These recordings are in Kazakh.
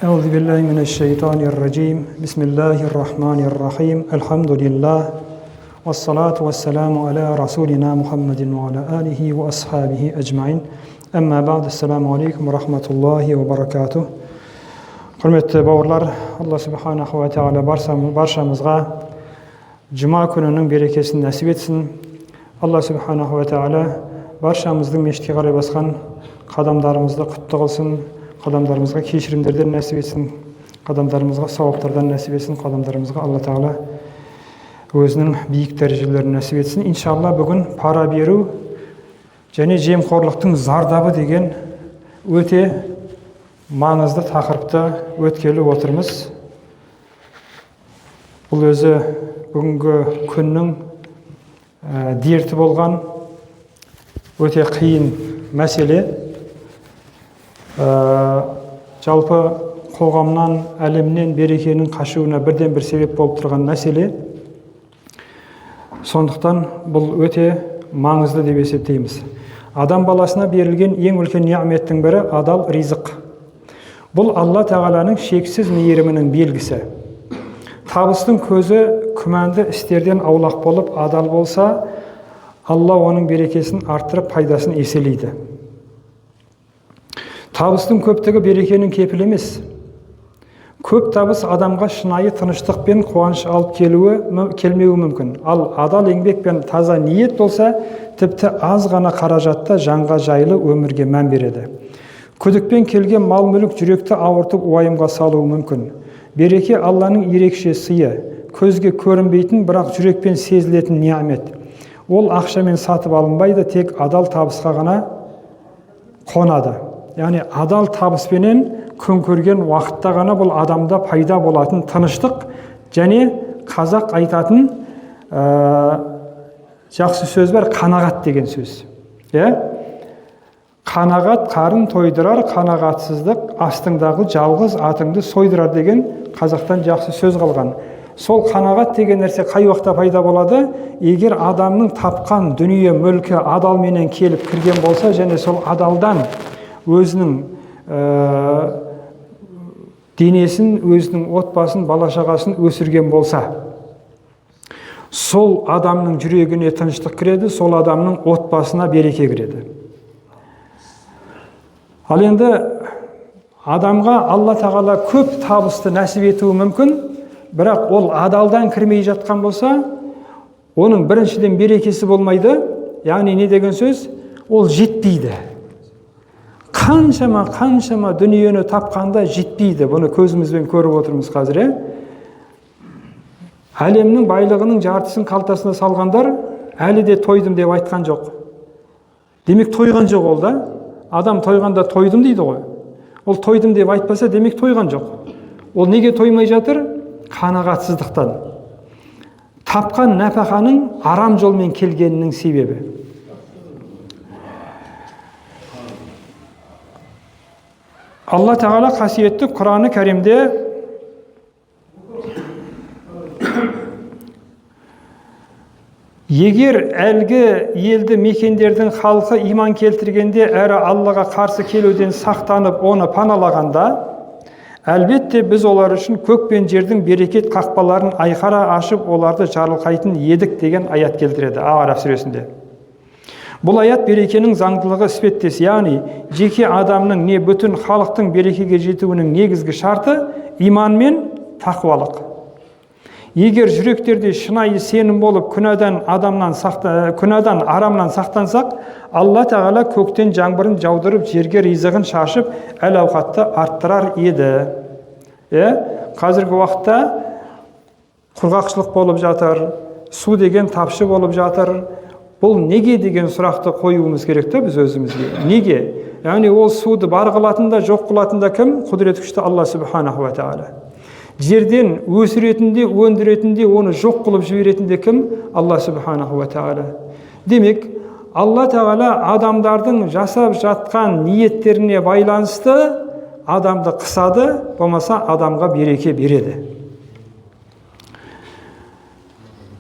أعوذ بالله من الشيطان الرجيم بسم الله الرحمن الرحيم الحمد لله والصلاة والسلام على رسولنا محمد وعلى آله وأصحابه أجمعين أما بعد السلام عليكم ورحمة الله وبركاته Hürmetli bауырлар, Allah subhanahu wa ta'ala barşamızga Cuma gününün berekesini nasip etsin. Allah subhanahu wa ta'ala barşamızın meşte qarай basқан qadamlarımızda құтты қылсын, qadamlarımızga kechirimlerden nasip etsin, qadamlarımızga savaplardan nasip etsin, qadamlarımızga Allah Taala өзінің biik derecelerine nasip etsin. İnşallah bugün para беру және жемқорлықтың зардабы деген өте маңызды тақырыпта өткелі отырмыз. Бұл өзі бүгінгі күннің дерті болған өте қиын мәселе. Жалпы қоғамнан, әлемнен берекенің қашуына бірден бір себеп болып тұрған мәселе. Сондықтан бұл өте маңызды деп есептейміз. Адам баласына берілген ең үлкен ni'меттің бірі адал ризық. Бұл Алла Тағаланың шексіз мейірімінің белгісі. Табыстың көзі күмәнді істерден аулақ болып адал болса, Алла оның берекесін арттырып пайдасын еселейді. Табыстың көптігі берекенің кепілі емес. Көп табыс адамға шынайы тыныштық пен қуаныш алып келмеуі мүмкін. Ал адал еңбек пен таза ниет болса, тіпті аз ғана қаражатта жанға жайлы өмірге мән береді. Күдікпен келген мал-мүлік жүректі ауыртып уайымға салуы мүмкін. Береке Алланың ерекше сыйы, көзге көрінбейтін, бірақ жүрекпен сезілетін ni'мет. Ол ақшамен сатып алынбайды, тек адал табысқа ғана қонады. Яғни адал табыспенен күн көрген уақытта ғана бұл адамда пайда болатын тыныштық және қазақ айтатын жақсы сөз бар, қанағат деген сөз. Қанағат қарын тойдырар, қанағатсыздық астыңдағы жалғыз атыңды сойдырар деген қазақтан жақсы сөз қалған. Сол қанағат деген нәрсе қай уақытта пайда болады? Егер адамның тапқан дүние мүлкі адалменен келіп кірген болса, және сол адалдан өзінің денесін, өзінің отбасын, бала-шағасын өсірген болса, сол адамның жүрегіне тыныштық кіреді, сол адамның отбасына береке кіреді. Ал енді адамға Алла Тағала көп табысты нәсіп етуі мүмкін, бірақ ол адалдан кірмей жатқан болса, оның біріншіден берекесі болмайды. Яғни не деген сөз? Ол жетпейді. Қаншама дүниені тапқанда жетпейді. Бұны көзімізбен көріп отырмыз қазір. Әлемнің байлығының жартысын қалтасына салғандар әлі де тойдым деп айтқан жоқ. Демек тойған жоқ ол да. Адам тойғанда тойдым дейді ғой. Ол тойдым деп айтпаса, демек тойған жоқ. Ол неге тоймай жатыр? Қанағатсыздықтан. Тапқан нәпақаның арам жолмен келгенінің себебі. Алла Тағала қасиетті Құраны Кәримде егер әлгі елді мекендердің халқы иман келтіргенде әрі Аллаға қарсы келуден сақтанып оны паналағанда, әлбетте біз олар үшін көк пен жердің берекет қақпаларын айқара ашып оларды жарылқайтын едік деген аят келтіреді А'раф сүресінде. Бұл аят берекенің заңдылығы іспеттес, яғни жеке адамның не бүтін халықтың берекеге жетуінің негізгі шарты иман мен тақуалық. Егер жүректерде шынайы сенім болып күнәдан арамнан сақтансақ, Алла Тағала көктен жаңбырын жаудырып, жерге ризығын шашып, әл-ауқатты арттырар еді. Қазіргі уақытта құрғақшылық болып жатыр, су деген тапшы болып жатыр. Бұл неге деген сұрақты қоюымыз керек те біз өзімізге. Неге? Яғни ол суды бар қылатында, жоқ қылатында кім? Құдіреті күшті Алла Субханаху ва Тағала. Жерден өсіретінде, өндіретінде, оны жоқ қылып жіберетінде кім? Алла Субханаху ва Тағала. Демек, Алла Тағала адамдардың жасап жатқан ниеттеріне байланысты адамды қысады, болмаса адамға береке береді.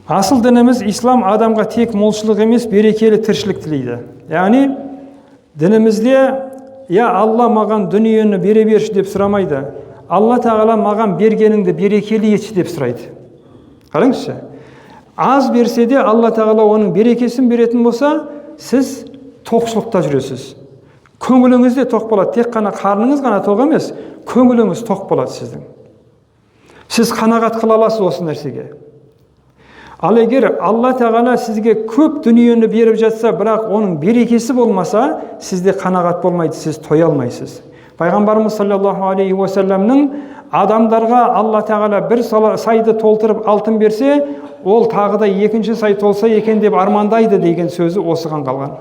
Асыл дініміз ислам адамға тек молшылық емес, берекелі тіршілік тілейді. Яғни дінімізде, Алла маған дүниені бере берші деп сұрамайды. Алла тағала маған бергеніңді берекелі етші деп сұрайды. Қараңызшы, аз берсе де Алла тағала оның берекесін беретін болса, сіз тоқшылықта жүресіз. Көңіліңіз де тоқ болады. Тек қана қарныңыз ғана тоқ емес, көңіліңіз тоқ болады сіздің. Сіз қанағат қыла аласыз осы нәрсеге. Ал егер Алла тағала сізге көп дүниені беріп жатса, бірақ оның берекесі болмаса, сізде қанағат болмайды, сіз тоя алмайсыз. Пайғамбарымыз саллаллаху алейхи уассаламның адамдарға Алла тағала бір сайды толтырып алтын берсе, ол тағы да екінші сай толса екен деп армандайды деген сөзі осыған қалған.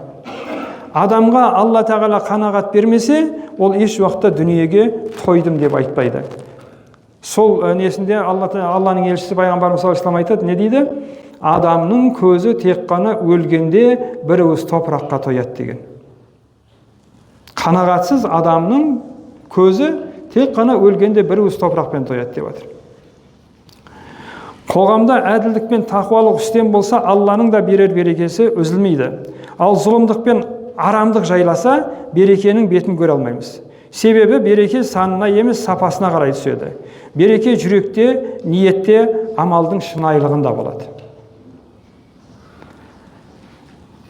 Адамға Алла тағала қанағат бермесе, ол еш уақытта дүниеге тойдым деп айтпайды. Сол несінде Алланың елшісі пайғамбарымыз саллаллаху алейхи ва саллям айтады, не дейді? Адамның көзі тек қана өлгенде бір уыс топыраққа тояды деген. Қанағатсыз адамның көзі тек қана өлгенде бір уыс топырақпен тояды деп жатыр. Қоғамда әділдік пен тақуалық үстем болса, Алланың да берер берекесі үзілмейді. Ал зұлымдық пен арамдық жайласа, берекенің бетін көре алмаймыз. Себебі береке санына емес, сапасына қарай түседі. Береке жүректе, ниетте, амалдың шынайылығында болады.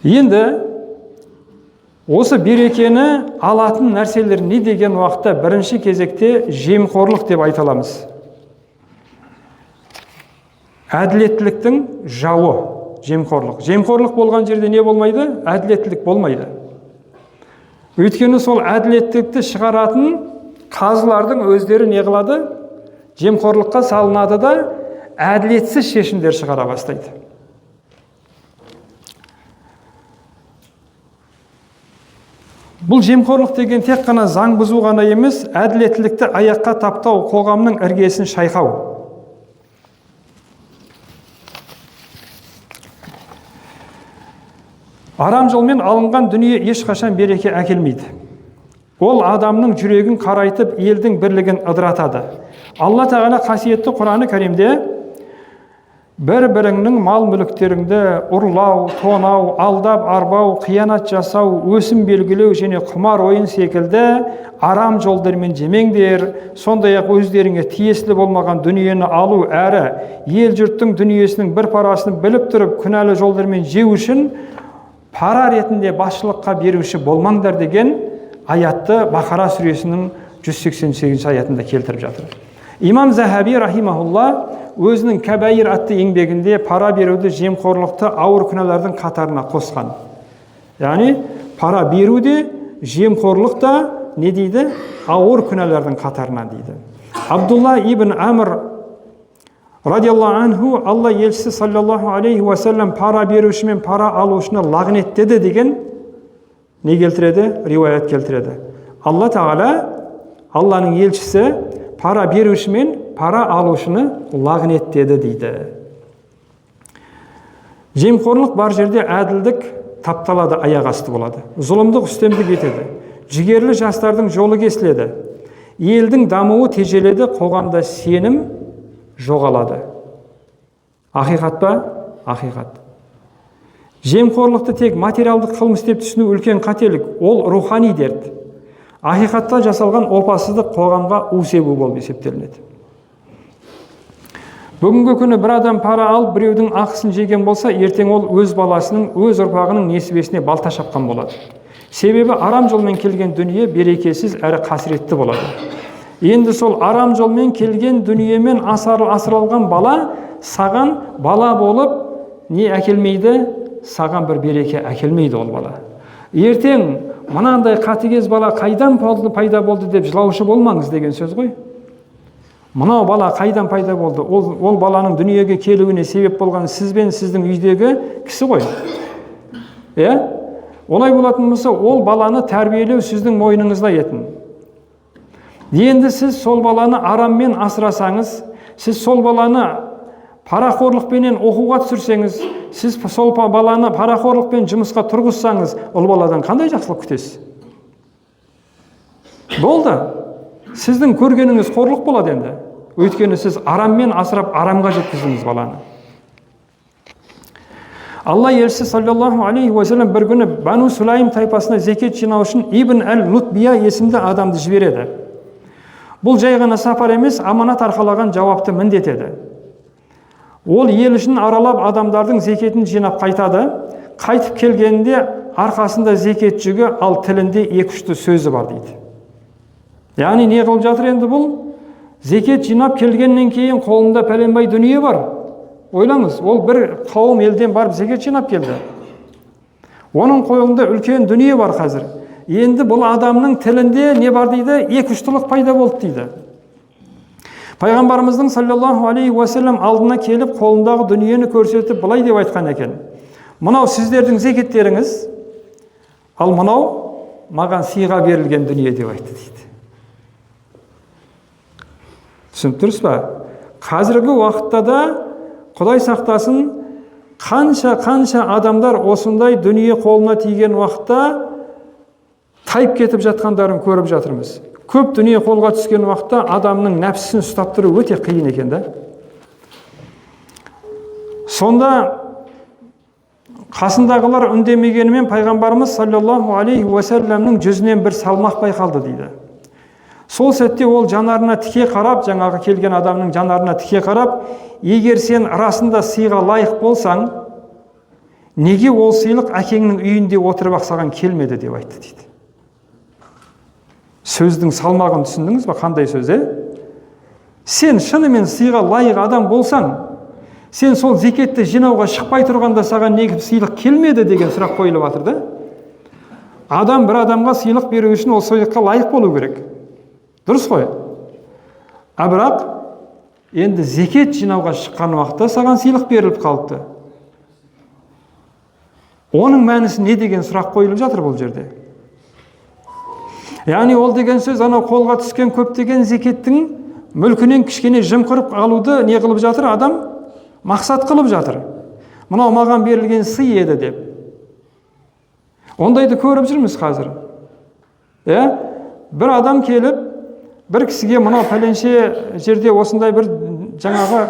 Енді осы берекені алатын нәрселер не деген уақытта бірінші кезекте жемқорлық деп айта аламыз. Әділеттіліктің жауы жемқорлық. Жемқорлық болған жерде не болмайды? Әділеттілік болмайды. Өйткені сол әділеттілікті шығаратын қазылардың өздері не қылады? Жемқорлыққа салынады да әділетсіз шешімдер шығара бастайды. Бұл жемқорлық деген тек қана заң бұзу ғана емес, әділеттілікті аяққа таптау, қоғамның іргесін шайқау. Арам жолмен алынған дүние ешқашан береке әкелмейді. Ол адамның жүрегін қарайтып, елдің бірлігін ыдыратады. Алла тағала қасиетті Құраны кәрімде бір-біріңнің мал мүліктеріңді ұрлау, тонау, алдап арбау, қиянат жасау, өсім белгілеу және құмар ойын секілді арам жолдармен жемеңдер, сондай-ақ өздеріңе тиесілі болмаған дүниені алу әрі ел жұрттың дүниесінің бір парасын біліп тұрып күнәлі жолдармен жеу үшін пара ретінде басшылыққа беруші болмаңдар деген аятты Бақара сүресінің 188 аятында келтіріп жатыр. Имам Захаби рахимахулла өзінің Кәбәйір атты еңбегінде пара беруді жемқорлықты ауыр күнәлардың қатарына қосқан. Яғни пара беруде жемқорлық та не дейді? Ауыр күнәлардың қатарына дейді. Абдулла ибн Амр радиаллаху анху Алла елшісі саллаллаху алейхи ва саллям пара беруші мен пара алушыны лағнеттеді деген не келтіреді? Риуаят келтіреді. Алла тағала, Алланың елшісі пара беруші мен пара алушыны лағнеттеді дейді. Жемқорлық бар жерде әділдік тапталады, аяқ асты болады. Зұлымдық үстемдік етеді. Жігерлі жастардың жолы кесіледі. Елдің дамуы тежеледі, қоғамда сенім жоғалады. Ақиқат па? Ақиқат. Жемқорлықты тек материалдық қылмыс деп түсіну үлкен қателік. Ол рухани дерт. Ақиқатта жасалған опасыздық қоғамға у себу болып есептелінеді. Бүгінгі күні бір адам пара алып, біреудің ақысын жеген болса, ертең ол өз баласының, өз ұрпағының несібесіне балта шапқан болады. Себебі арам жолмен келген дүние берекесіз әрі қасіретті болады. Енді сол арам жолмен келген дүниемен асыралған бала саған бала болып не әкелмейді? Саған бір береке әкелмейді ол бала. Ертең мынандай қатыгез бала қайдан пайда болды деп жылаушы болмаңыз деген сөз ғой. Мынау бала қайдан пайда болды? Ол баланың дүниеге келуіне себеп болған сіз бен сіздің үйдегі кісі ғой. Олай болатын болса, ол баланы тәрбиелеу сіздің мойныңызда етін. Енді сіз сол баланы араммен асырасаңыз, сіз сол баланы парақорлықпенен оқуға түсірсеңіз, сіз сол баланы парақорлықпен жұмысқа тұрғызсаңыз, ол баладан қандай жақсылық күтесіз? Болды. Сіздің көргеніңіз қорлық болады енді. Өйткені сіз араммен асырап, арамға жеткіздіңіз баланы. Алла елшісі саллаллаху алейхи ва саллям бір күні Бану Сулайм тайпасына зекет жинау үшін Ибн әл-Лутбия есімді адамды жібереді. Бұл жай ғана сапар емес, аманат арқалаған жауапты міндет еді. Ол ел үшін аралап адамдардың зекетін жинап қайтады. Қайтып келгенде арқасында зекет жүгі, ал тілінде 2-3 сөзі бар дейді. Яғни не қылып жатыр енді бұл? Зекет жинап келгеннен кейін қолында пәленбай дүние бар. Ойлаңыз, ол бір қауым елден барып зекет жинап келді. Оның қолында үлкен дүние бар қазір. Енді бұл адамның тілінде не бар дейді? 2-3 пайда болды дейді. Пайғамбарымыздың саллаллаху алейхи уассалам алдына келіп қолындағы дүниені көрсетіп былай деп айтқан екен: мынау сіздердің зекеттеріңіз, ал мынау маған сыйға берілген дүние деп айтты дейді. Түсініп тұрсыз ба? Қазіргі уақытта да Құдай сақтасын, қанша адамдар осындай дүние қолына тиген уақытта тайып кетіп жатқандарын көріп жатырмыз. Көп дүние қолға түскен уақытта адамның нәпсісін ұстап тұру өте қиын екен да. Сонда қасындағылар үндемегенімен пайғамбарымыз саллаллаху алейхи уассаламның жүзінен бір салмақ байқалды дейді. Сол сәтте ол жанарына тіке қарап, жаңағы келген адамның жанарына тіке қарап, егер сен расында сыйға лайық болсаң, неге ол сыйлық әкеңнің үйінде отырып саған келмеді деп айтты дейді. Сөздің салмағын түсіндіңіз ба? Қандай сөз, Сен шынымен сыйға лайық адам болсаң, сен сол зекетті жинауға шықпай тұрғанда саған неге сыйлық келмеді деген сұрақ қойылып жатыр да. Адам бір адамға сыйлық беру үшін ол сыйлыққа лайық болу керек. Дұрыс қой. Бірақ енді зекет жинауға шыққан уақытта саған сыйлық беріліп қалыпты. Оның мәнісі не деген сұрақ қойылып жатыр бұл жерде. Яғни ол деген сөз анау қолға түскен көптеген зекеттің мүлкінен кішкене жымқырып алуды не қылып жатыр адам? Мақсат қылып жатыр. Мынау маған берілген сый еді деп. Ондайды көріп жүрміз қазір. Бір адам келіп, бір кісіге мынау пәленше жерде осындай бір жаңағы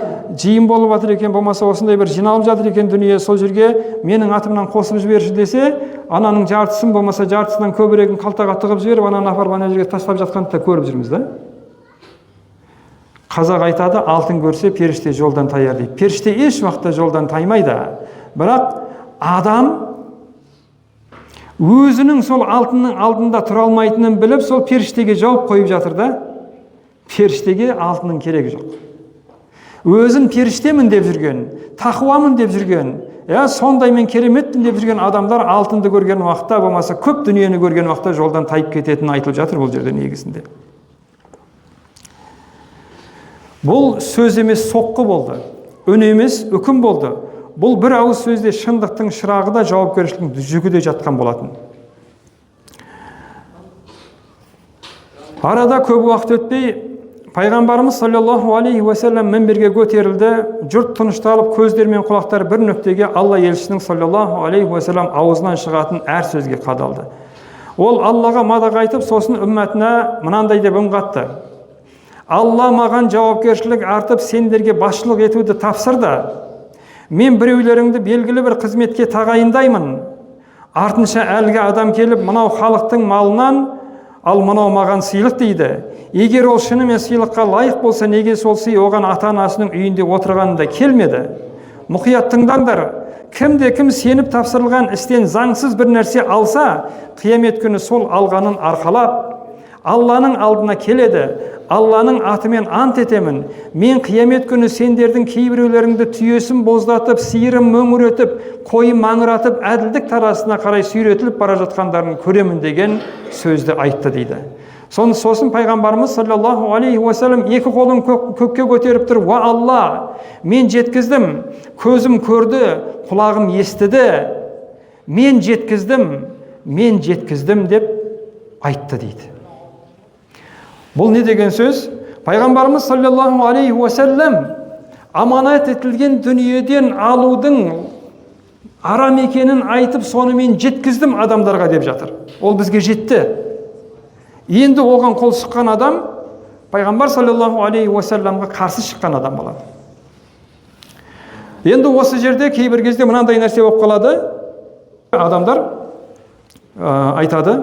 жиын болып жатыр екен, болмаса осындай бір жиналып жатыр екен дүние, сол жерге менің атымнан қосып жіберші десе, ананың жартысын болмаса жартысынан көбірегін қалтаға тығып жіберіп, ананы апарып ана жерге тастап жатқанды да көріп жүрміз да. Қазақ айтады, алтын көрсе періште жолдан таяр дейді. Періште еш уақытта жолдан таймайды. Бірақ адам өзінің сол алтынның алдында тұра алмайтынын біліп, сол періштеге жауап қойып жатыр да. Періштеге алтынның керегі жоқ. Өзін періштемін деп жүрген, тақуамын деп жүрген, сондай мен кереметпін деп жүрген адамдар алтынды көрген уақытта, болмаса көп дүниені көрген уақытта жолдан тайып кететіні айтылып жатыр бұл жерде негізінде. Бұл сөз емес соққы болды, үн емес үкім болды. Бұл бір ауыз сөзде шындықтың шырағы да жауапкершіліктің жүгі де жатқан болатын. Арада көп уақыт өтпей пайғамбарымыз саллаллаху алейхи уассалам мінберге көтерілді. Жұрт тынышталып, көздер мен құлақтар бір нүктеге Алла елшісінің саллаллаху алейхи уассалам аузынан шығатын әр сөзге қадалды. Ол Аллаға мадақ айтып, сосын үмметіне мынандай деп үн қатты: Алла маған жауапкершілік артып, сендерге басшылық етуді тапсырды. Мен біреулеріңді белгілі бір қызметке тағайындаймын. Артынша әлгі адам келіп, мынау халықтың малынан, ал мынау маған сыйлық дейді. Егер ол шынымен сыйлыққа лайық болса, неге сол сый оған ата-анасының үйінде отырғанында келмеді? Мұқият тыңдаңдар. Кімде-кім сеніп тапсырылған істен заңсыз бір нәрсе алса, қиямет күні сол алғанын арқалап Алланың алдына келеді. Алланың атымен ант етемін, мен қиямет күні сендердің кейбіреулеріңді түйесін боздатып, сиырын мөңіретіп, қойын маңыратып, әділдік тарасына қарай сүйретіліп бара жатқандарын көремін деген сөзді айтты дейді. Сосын пайғамбарымыз саллаллаху алейхи уассалам екі қолын көкке көтеріп тұр: "Ва Алла, мен жеткіздім, көзім көрді, құлағым естіді, мен жеткіздім деп айтты" дейді. Бұл не деген сөз? Пайғамбарымыз саллаллаху алейхи уассалам аманат етілген дүниеден алудың арам екенін айтып, соны мен жеткіздім адамдарға деп жатыр. Ол бізге жетті. Енді оған қол шыққан адам пайғамбар саллаллаху алейхи уассаламға қарсы шыққан адам болады. Енді осы жерде кейбір кезде мынандай нәрсе болып қалады. Адамдар айтады: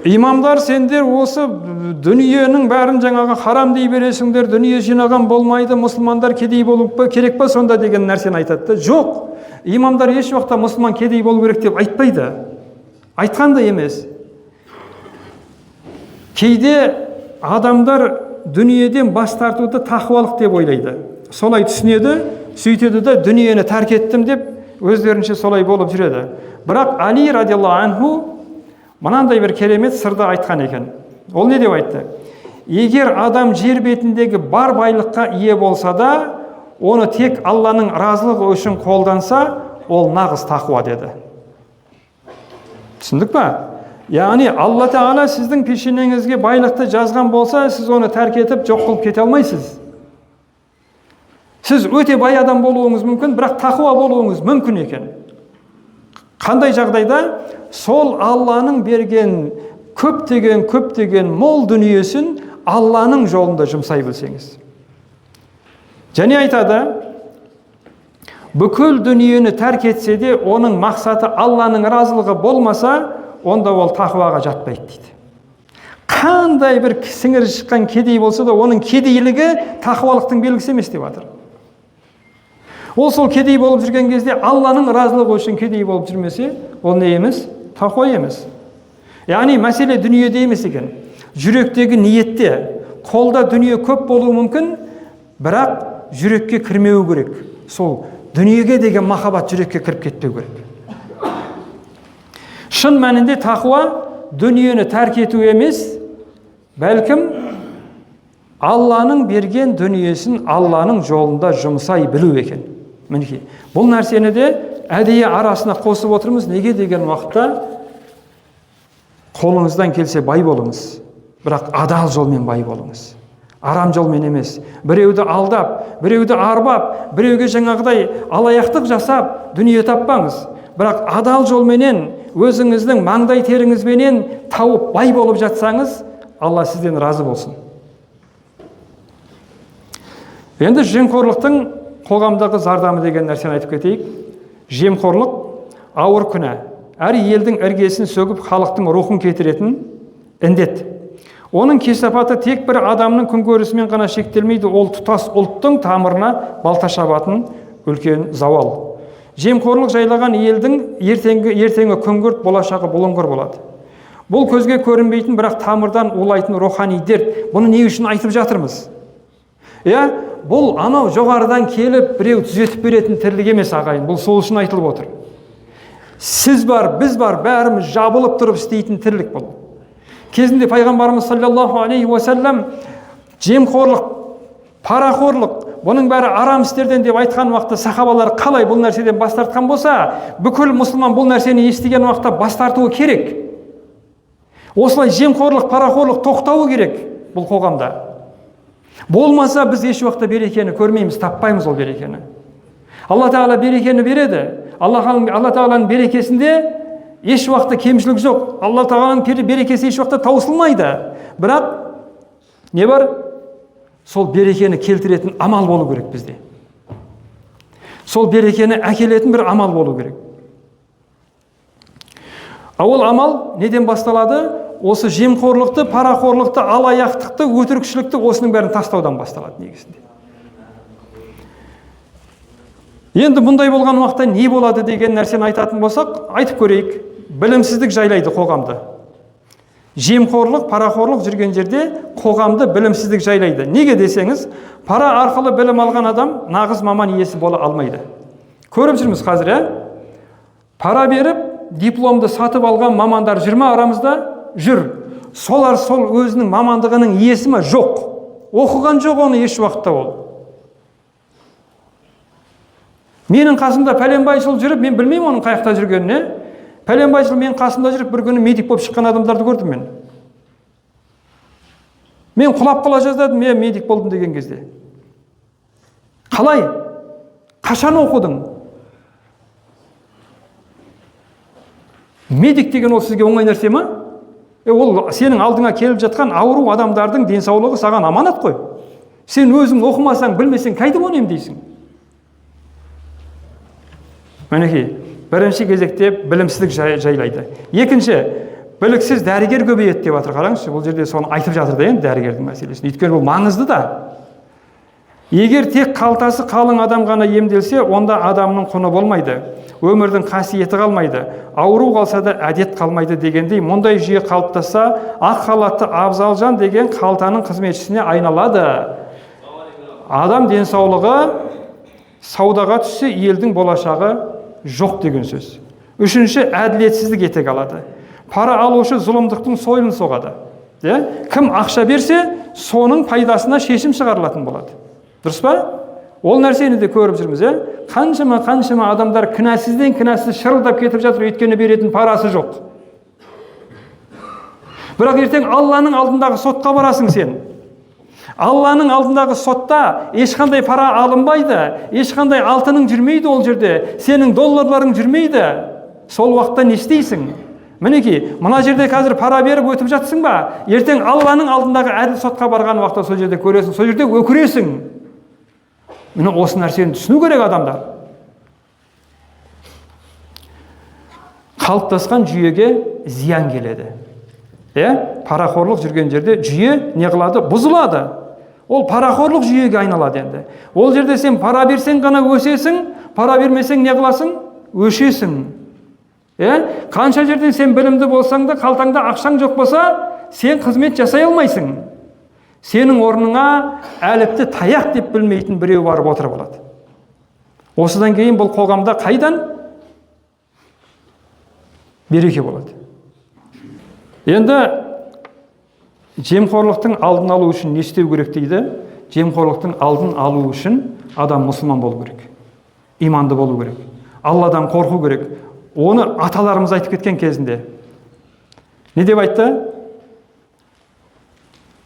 имамдар, сендер осы дүниенің бәрін жаңағы харам дей бересіңдер, дүние жинаған болмайды, мұсылмандар кедей болу керек па сонда деген нәрсені айтады да. Жоқ, имамдар еш уақытта мұсылман кедей болу керек деп айтпайды. Айтқан да емес. Кейде адамдар дүниеден бас тартуды тақуалық деп ойлайды. Солай түсінеді, сөйтеді де дүниені тәрк еттім деп өздерінше солай болып жүреді. Бірақ Али радиаллаху анху мынандай бір керемет сырды айтқан екен. Ол не деп айтты? Егер адам жер бетіндегі бар байлыққа ие болса да, оны тек Алланың разылығы үшін қолданса, ол нағыз тақуа деді. Түсіндік па? Яғни Алла Тағала сіздің пешенеңізге байлықты жазған болса, сіз оны тәрк етіп жоқ қылып кете алмайсыз. Сіз өте бай адам болуыңыз мүмкін, бірақ тақуа болуыңыз мүмкін екен. Қандай жағдайда? Сол Алланың берген көптеген мол дүниесін Алланың жолында жұмсай білсеңіз. Және айтады, бүкіл дүниені тәрк етсе де, оның мақсаты Алланың разылығы болмаса, онда ол тақуаға жатпайды дейді. Қандай бір сіңірі шыққан кедей болса да, оның кедейлігі тақуалықтың белгісі емес деп жатыр. Ол сол кедей болып жүрген кезде Алланың разылығы үшін кедей болып жүрмесе, ол не емес? Тақуа емес. Яғни мәселе дүниеде емес екен. Жүректегі ниетте. Қолда дүние көп болуы мүмкін, бірақ жүрекке кірмеу керек. Сол дүниеге деген махаббат жүрекке кіріп кетпеу керек. Шын мәнінде тақуа дүниені тәрк ету емес, бәлкім Алланың берген дүниесін Алланың жолында жұмсай білу екен. Мінекей, бұл нәрсені де әдейі арасына қосып отырмыз. Неге деген уақытта қолыңыздан келсе бай болыңыз, бірақ адал жолмен бай болыңыз. Арам жолмен емес. Біреуді алдап, біреуді арбап, біреуге жаңағыдай алаяқтық жасап дүние таппаңыз. Бірақ адал жолменен, өзіңіздің маңдай теріңізбенен тауып бай болып жатсаңыз, Алла сізден разы болсын. Енді жемқорлықтың қоғамдағы зардабы деген нәрсені айтып кетейік. Жемқорлық ауыр күнә. Әр елдің іргесін сөгіп, халықтың рухын кетіретін індет. Оның кесапаты тек бір адамның күнкөрісімен ғана шектелмейді, ол тұтас ұлттың тамырына балта шабатын үлкен зауал. Жемқорлық жайлаған елдің ертеңі күңгірт, болашағы бұлыңғыр болады. Бұл көзге көрінбейтін, бірақ тамырдан улайтын рухани дерт. Бұны не үшін айтып жатырмыз? Бұл анау жоғарыдан келіп біреу түзетіп беретін тірлік емес ағайын. Бұл сол үшін айтылып отыр. Сіз бар, біз бар, бәріміз жабылып тұрып істейтін тірлік бұл. Кезінде пайғамбарымыз саллаллаху алейхи уассалам жемқорлық, парақорлық, бұның бәрі арам істерден деп айтқан уақытта сахабалар қалай бұл нәрседен бас тартқан болса, бүкіл мұсылман бұл нәрсені естіген уақытта бас тартуы керек. Осылай жемқорлық, парақорлық тоқтауы керек бұл қоғамда. Болмаса біз еш уақытта берекені көрмейміз, таппаймыз ол берекені. Алла Тағала берекені береді. Алла Тағаланың берекесінде еш уақытта кемшілік жоқ. Алла Тағаланың берекесі еш уақытта таусылмайды. Бірақ не бар? Сол берекені келтіретін амал болу керек бізде. Сол берекені әкелетін бір амал болу керек. Ол амал неден басталады? Осы жемқорлықты, парақорлықты, алаяқтықты, өтірікшілікті осының бәрін тастаудан басталады негізінде. Енді бұндай болған уақытта не болады деген нәрсені айтатын болсақ, айтып көрейік. Білімсіздік жайлайды қоғамды. Жемқорлық, парақорлық жүрген жерде қоғамды білімсіздік жайлайды. Неге десеңіз, пара арқылы білім алған адам нағыз маман иесі бола алмайды. Көріп жүрміз қазір, пара беріп, дипломды сатып алған мамандар жүрме арамызда? Жүр. Солар сол өзінің мамандығының иесі ме? Жоқ. Оқыған жоқ оны еш уақытта ол. Менің қасымда пәленбайшыл жүріп, мен білмеймін оның қаяқта жүргеніне. Пәленбайшыл менің қасымда жүріп, бір күні медик болып шыққан адамдарды көрдім мен. Мен құлап қала жаздадым, мен медик болдым деген кезде. Қалай? Қашан оқыдың? Медик деген ол сізге оңай нәрсе ме? Ол сенің алдыңа келіп жатқан ауру адамдардың денсаулығы саған аманат қой. Сен өзің оқымасаң, білмесең, қайда оны емдейсің? Мінекей, бірінші кезекте білімсіздік жайлайды. Екінші, Біліксіз дәрігер көбейеді деп жатыр. Қараңызшы, бұл жерде соны айтып жатыр да енді дәрігердің мәселесін. Өйткені бұл маңызды да. Егер тек қалтасы қалың адам ғана емделсе, онда адамның құны болмайды. Өмірдің қасиеті қалмайды. Ауру қалса да әдет қалмайды дегендей, мұндай жүйе қалыптасса, ақ халатты Абзалжан деген қалтаның қызметшісіне айналады. Адам денсаулығы саудаға түссе, елдің болашағы жоқ деген сөз. Үшінші, әділетсіздік етек алады. Пара алушы зұлымдықтың сойылын соғады. Кім ақша берсе, соның пайдасына шешім шығарылатын болады. Дұрыс па? Ол нәрсені де көріп жүрміз. Қаншама адамдар кінәсізден кінәсіз шырылдап кетіп жатыр, өйткені беретін парасы жоқ. Бірақ ертең Алланың алдындағы сотқа барасың сен. Алланың алдындағы сотта ешқандай пара алынбайды, ешқандай алтының жүрмейді ол жерде, сенің долларларың жүрмейді. Сол уақытта не істейсің? Мінекей, мына жерде қазір пара беріп өтіп жатсың ба? Ертең Алланың алдындағы әділ сотқа барған уақытта сол жерде көресің, сол жерде өкіресің. Міне осы нәрсені түсіну керек адамдар. Қалыптасқан жүйеге зиян келеді. Парақорлық жүрген жерде жүйе не қылады? Бұзылады. Ол парақорлық жүйеге айналады енді. Ол жерде сен пара берсең ғана өсесің, пара бермесең не қыласың? Өшесің. Қанша жерден сен білімді болсаң да, қалтаңда ақшаң жоқ болса, сен қызмет жасай алмайсың. Сенің орныңа әліпті таяқ деп білмейтін біреу барып отырып алады. Осыдан кейін бұл қоғамда қайдан береке болады? Енді жемқорлықтың алдын алу үшін не істеу керек дейді? Жемқорлықтың алдын алу үшін адам мұсылман болу керек. Иманды болу керек. Алладан қорқу керек. Оны аталарымыз айтып кеткен кезінде. Не деп айтты?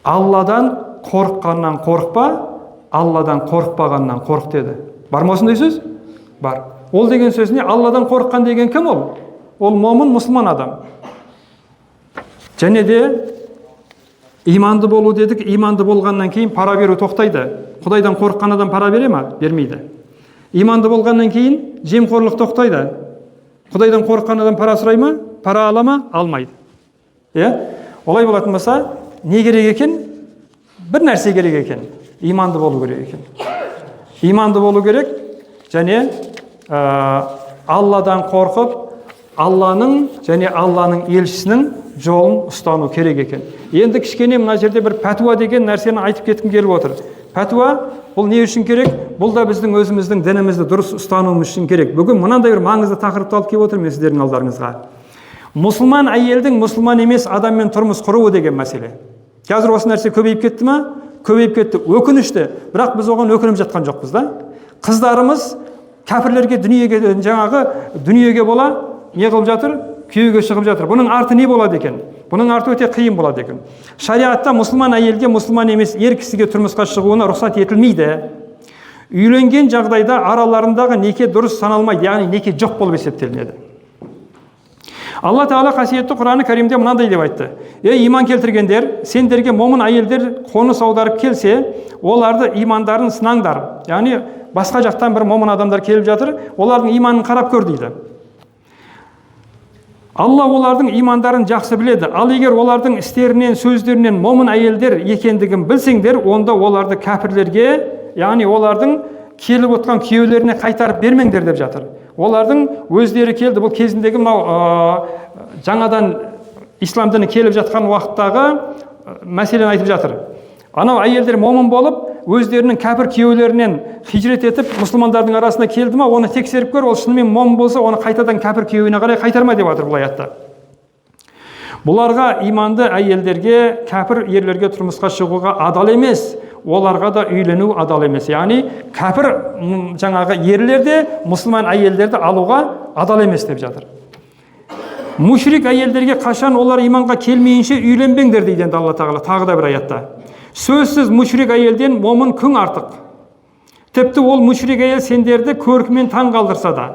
Алладан қорыққаннан қорықпа, Алладан қорықпағаннан қорық деді. Бар ма осындай сөз? Бар. Ол деген сөз не? Алладан қорыққан деген кім ол? Ол момын, мұсылман адам. Және де иманды болу дедік, иманды болғаннан кейін пара беру тоқтайды. Құдайдан қорыққан адам пара бере ме? Бермейді. Иманды болғаннан кейін жемқорлық тоқтайды. Құдайдан қорыққан адам пара сұрай ма? Пара ала ма? Алмайды. Олай болатын болса, не керек екен? Бір нәрсе керек екен. Иманды болу керек екен. Иманды болу керек, және Алладан қорқып, Алланың және Алланың елшісінің жолын ұстану керек екен. Енді кішкене мына жерде бір пәтуа деген нәрсені айтып кеткім келіп отыр. Пәтуа бұл не үшін керек? Бұл да біздің өзіміздің дінімізді дұрыс ұстануымыз үшін керек. Бүгін мынандай бір маңызды тақырыпты алып келіп отырмын сіздердің алдарыңызға. Мұсылман әйелдің мұсылман емес адаммен тұрмыс құруы деген мәселе. Қазір осы нәрсе көбейіп кетті ме? Көбейіп кетті. Өкінішті. Бірақ біз оған өкініп жатқан жоқпыз да. Қыздарымыз кәпірлерге дүниеге бола не қылып жатыр? Күйеуге шығып жатыр. Бұның арты не болады екен? Бұның арты өте қиын болады екен. Шариғатта мұсылман әйелге мұсылман емес ер кісіге тұрмысқа шығуына рұқсат етілмейді. Үйленген жағдайда араларындағы неке дұрыс саналмайды, яғни неке жоқ болып есептелінеді. Алла Тағала қасиетті Құраны Кәримде мынандай деп айтты. Иман келтіргендер, сендерге момын әйелдер қоныс аударып келсе, оларды имандарын сынаңдар. Яғни басқа жақтан бір момын адамдар келіп жатыр, олардың иманын қарап көр дейді. Алла олардың имандарын жақсы біледі. Ал егер олардың істерінен, сөздерінен момын әйелдер екендігін білсеңдер, онда оларды кәпірлерге, яғни олардың келіп отқан күйеулеріне қайтарып бермеңдер деп жатыр. Олардың өздері келді. Бұл кезіндегі жаңадан ислам діні келіп жатқан уақыттағы мәселені айтып жатыр. Анау әйелдер момын болып, өздерінің кәпір күйеулерінен хижрет етіп, мұсылмандардың арасына келді ма, оны тексеріп көр, ол шынымен момын болса, оны қайтадан кәпір күйеуіне қарай қайтарма деп жатыр бұл аятта. Бұларға иманды әйелдерге, кәпір ерлерге тұрмысқа шығуға адал емес, оларға да үйлену адал емес. Яғни кәпір ерлерде, мұсылман әйелдерді алуға адал емес деп жатыр. Мушрик әйелдерге қашан олар иманға келмейінше үйленбеңдер дейді Алла Тағала тағы да бір аятта. Сөзсіз мушрик әйелден момын күң артық. Тіпті ол мушрик әйел сендерді көркімен таң қалдырса да.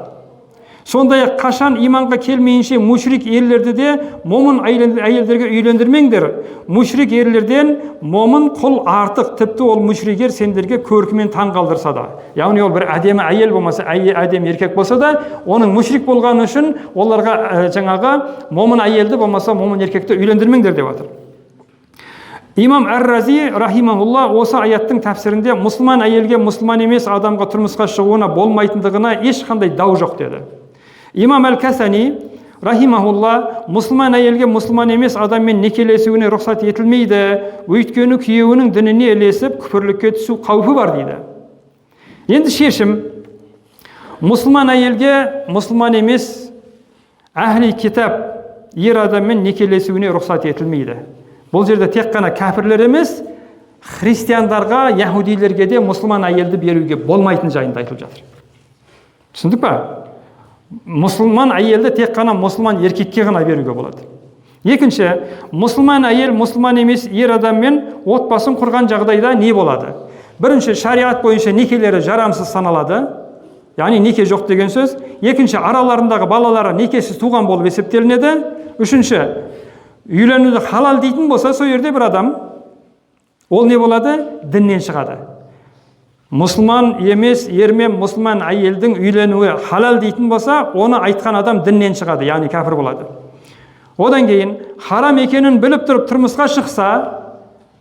Сондай-ақ қашан иманға келмейінше мушрик ерлерді де момын әйелдерге үйлендірмеңдер. Мушрик ерлерден момын құл артық, тіпті ол мушрик ер сендерге көркімен таң қалдырса да. Яғни ол бір әдемі әйел болмаса, әдемі еркек болса да, оның мушрик болғаны үшін оларға жаңағы момын әйелді болмаса момын еркекті үйлендірмеңдер деп жатыр. Имам Ар-Рази рахимахулла осы аяттың тәпсірінде мұсылман әйелге мұсылман емес адамға тұрмысқа шығуына болмайтындығына ешқандай дау жоқ деді. Имам Әл-Касани рахимахулла мұсылман әйелге мұсылман емес адаммен некелесуіне рұқсат етілмейді, өйткені күйеуінің дініне ілесіп күпірлікке түсу қаупі бар дейді. Енді шешім, мұсылман әйелге мұсылман емес әхли китап ер адаммен некелесуіне рұқсат етілмейді. Бұл жерде тек қана кәпірлер емес, христиандарға, яһудилерге де мұсылман әйелді беруге болмайтын жайында айтылып жатыр. Түсіндік па? Мұсылман әйелді тек қана мұсылман еркекке ғана беруге болады. Екінші, мұсылман әйел мұсылман емес ер адаммен отбасын құрған жағдайда не болады? Бірінші, шариғат бойынша некелері жарамсыз саналады, яғни неке жоқ деген сөз. Екінші, араларындағы балалары некесіз туған болып есептелінеді. Үшінші, үйленуді халал дейтін болса, сол жерде бір адам, ол не болады? Діннен шығады. Мұсылман емес ермен мұсылман әйелдің үйленуі халал дейтін болса, оны айтқан адам діннен шығады, яғни кәпір болады. Одан кейін, харам екенін біліп тұрып тұрмысқа шықса,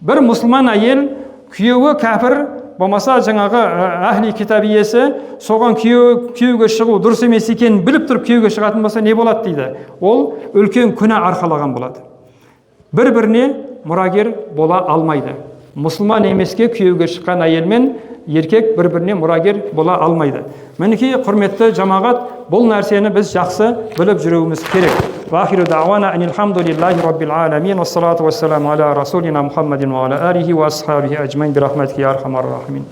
бір мұсылман әйел күйеуі кәпір, болмаса жаңағы әхли китап иесі, соған күйеуге шығу дұрыс емес екенін біліп тұрып күйеуге шығатын болса, не болады дейді? Ол үлкен күнә арқалаған болады. Бір-біріне мұрагер бола алмайды. Мұсылман емеске күйеуге шыққан әйел мен еркек бір-біріне мұрагер бола алмайды. Мінекей құрметті жамағат, бұл нәрсені біз жақсы біліп жүруіміз керек. Вахиру дa'wana анил хамдулиллахи rabbil alamin ва салату ва саламу аля расулина Мухаммадин ва аля алихи ва асхабихи аджмаин би рахматики я архамар рахимин.